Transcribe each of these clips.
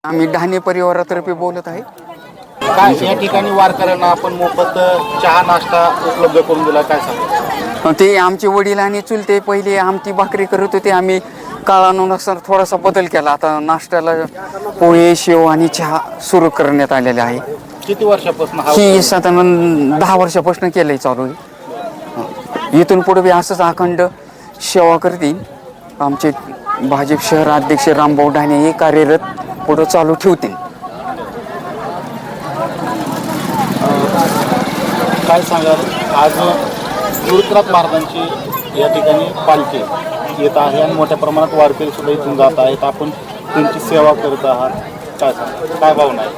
आम्ही ढाणे परिवारातर्फे बोलत आहे. काय या ठिकाणी वारकऱ्यांना आपण मोफत चहा नाश्ता उपलब्ध करून दिला, काय सांगा? ते आमचे वडील आणि चुलते पहिले आमटी भाकरी करत होते. आम्ही काळानुसार थोडासा बदल केला. आता नाश्त्याला पोहे, शेव आणि चहा सुरू करण्यात आलेले आहे. किती वर्षापासून ही साधारण 10 वर्षापासून केलंय चालू आहे. इथून पुढे बी असंच अखंड सेवा करतील. आमचे भाजप शहर अध्यक्ष रामभाऊ ढाणे हे कार्यरत पुढं चालू ठेवतील. काय सांगाल, आज गुरुत्रात महाराजांची या ठिकाणी पालखी येत आहे आणि मोठ्या प्रमाणात वारकरी सुद्धा इथून जात आहेत. आपण त्यांची सेवा करत आहात, काय सांगा, काय भावना आहे?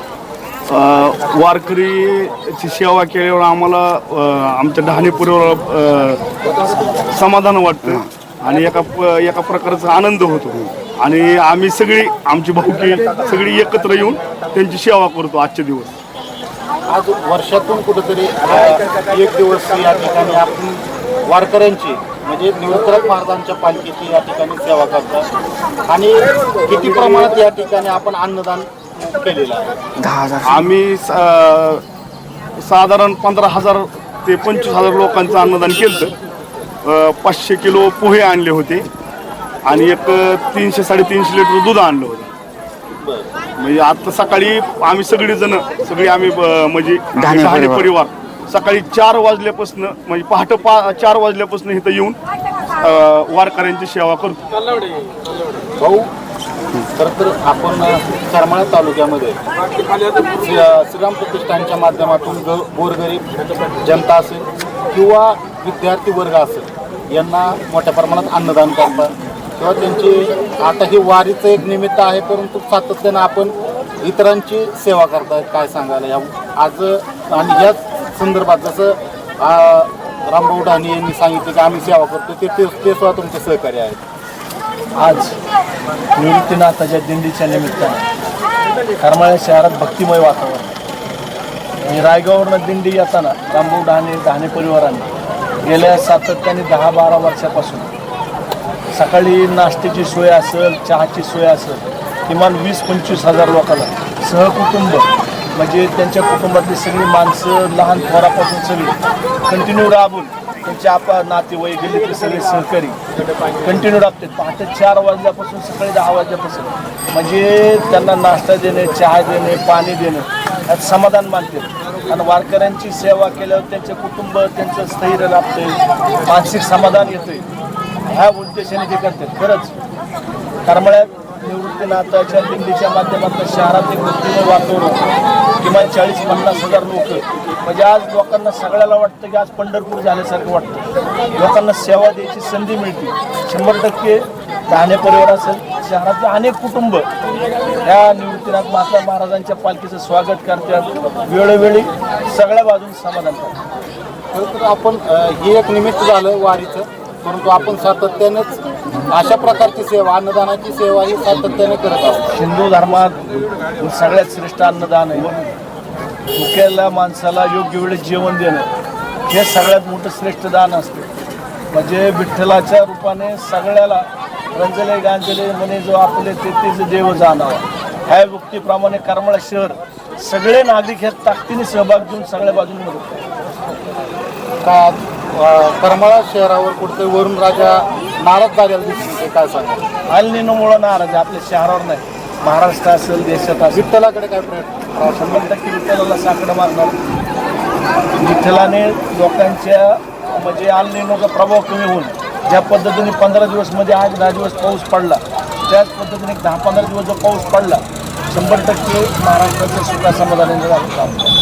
वारकरीची सेवा केल्यावर आम्हाला आमच्या ढाणे परिवाराला समाधान वाटतं आणि एका प्रकारचा आनंद होतो. आणि आम्ही सगळी आमची भाऊकी सगळी एकत्र येऊन त्यांची सेवा करतो आजचे दिवस. आज वर्षातून कुठेतरी एक दिवस या ठिकाणी आपण वारकऱ्यांची म्हणजे निवृत्तनाथ महाराजांच्या पालखीची या ठिकाणी सेवा करतात आणि किती प्रमाणात या ठिकाणी आपण अन्नदान केलेलं आहे? 10,000. आम्ही साधारण 15,000 ते 25,000 लोकांचं अन्नदान केलं. 500 किलो पोहे आणले होते आणि एक 300-350 लिटर दूध आणलं होतं. म्हणजे आता सकाळी आम्ही सगळी आम्ही म्हणजे ढाणे परिवार सकाळी 4 वाजल्यापासून म्हणजे पहाटे 4 वाजल्यापासून इथं येऊन वारकऱ्यांची सेवा करतो. भाऊ, खरं तर आपण करमाळा तालुक्यामध्ये श्रीराम प्रतिष्ठानच्या माध्यमातून गोरगरीब जनता असेल किंवा विद्यार्थी वर्ग असेल यांना मोठ्या प्रमाणात अन्नदान करतात किंवा त्यांची आता ही वारीचं एक निमित्त आहे, परंतु सातत्यानं आपण इतरांची सेवा करतायत, काय सांगायला या आज? आणि याच संदर्भात जसं रामभाऊ ढाणे यांनी सांगितलं की आम्ही सेवा करतो, ते सुद्धा तुमचे सहकार्य आहेत. आज निवृत्तीनाथाच्या दिंडीच्या निमित्ताने करमाळा शहरात भक्तिमय वातावरण आणि रायगाववरून दिंडी येताना रामभाऊ ढाणे परिवाराने गेल्या सातत्याने 10-12 वर्षापासून सकाळी नाश्त्याची सोय असेल, चहाची सोय असेल, किमान 20-25 हजार लोकांना सहकुटुंब म्हणजे त्यांच्या कुटुंबातली सगळी माणसं लहान थोरापासून सगळी कंटिन्यू राबून त्यांचे नातेवाईक गेले ते सगळे सहकारी कंटिन्यू राबतात. पहाटे 4 वाजल्यापासून सकाळी 10 वाजल्यापासून म्हणजे त्यांना नाश्ता देणे, चहा देणे, पाणी देणं यात समाधान मानते. आणि वारकऱ्यांची सेवा केल्यावर त्यांचे कुटुंब त्यांचं स्थैर्य लाभते, मानसिक समाधान येते. ह्या उद्देशाने ते करतात. खरंच करमाळ्यात निवृत्तीनाथाच्या दिंडीच्या माध्यमातून शहरात एक भक्तिमय वातावरण, किमान 40-50 हजार लोक म्हणजे आज लोकांना सगळ्याला वाटतं की आज पंढरपूर झाल्यासारखं वाटतं. लोकांना सेवा द्यायची संधी मिळते. 100% ढाणे परिवार असेल, शहरातले अनेक कुटुंब ह्या निवृत्तीनाथ महाराजांच्या पालखीचं स्वागत करतात, वेळोवेळी सगळ्या बाजून समाधान करतात. खरं तर आपण हे एक निमित्त झालं वारीचं, परंतु आपण सातत्यानेच अशा प्रकारची सेवा, अन्नदानाची सेवा ही सातत्याने करत आहोत. हिंदू धर्मात सगळ्यात श्रेष्ठ अन्नदान आहे. भुक्याला माणसाला योग्य वेळेत जेवण देणं हे सगळ्यात मोठं श्रेष्ठ दान असतं. म्हणजे विठ्ठलाच्या रूपाने सगळ्याला रंजले गांजले म्हणे जो आपले तेथेच देव जाणावा, ह्या वृत्तीप्रमाणे करमाळा शहर सगळे नागरिक ह्या ताकदीने सहभाग घेऊन सगळ्या बाजूने मदत करतात. का करमाळा शहरावर कुठे वरून राजा नाराज झालेला दिसतो, काय सांगा? अल निनोमुळं नाराज आहे, आपल्या शहरावर नाही, महाराष्ट्र असेल, देशात असेल. विठ्ठलाकडे काय प्रयत्न? 100% विठ्ठलाला साकडं मारणार. विठ्ठलाने लोकांच्या म्हणजे अल निनोचा प्रभाव कमी होऊन ज्या पद्धतीने 15 दिवसमध्ये 8-10 दिवस पाऊस पडला, त्याच पद्धतीने 10-15 दिवस जो पाऊस पडला, 100% महाराष्ट्राच्या सुखा समाधानाने झालं.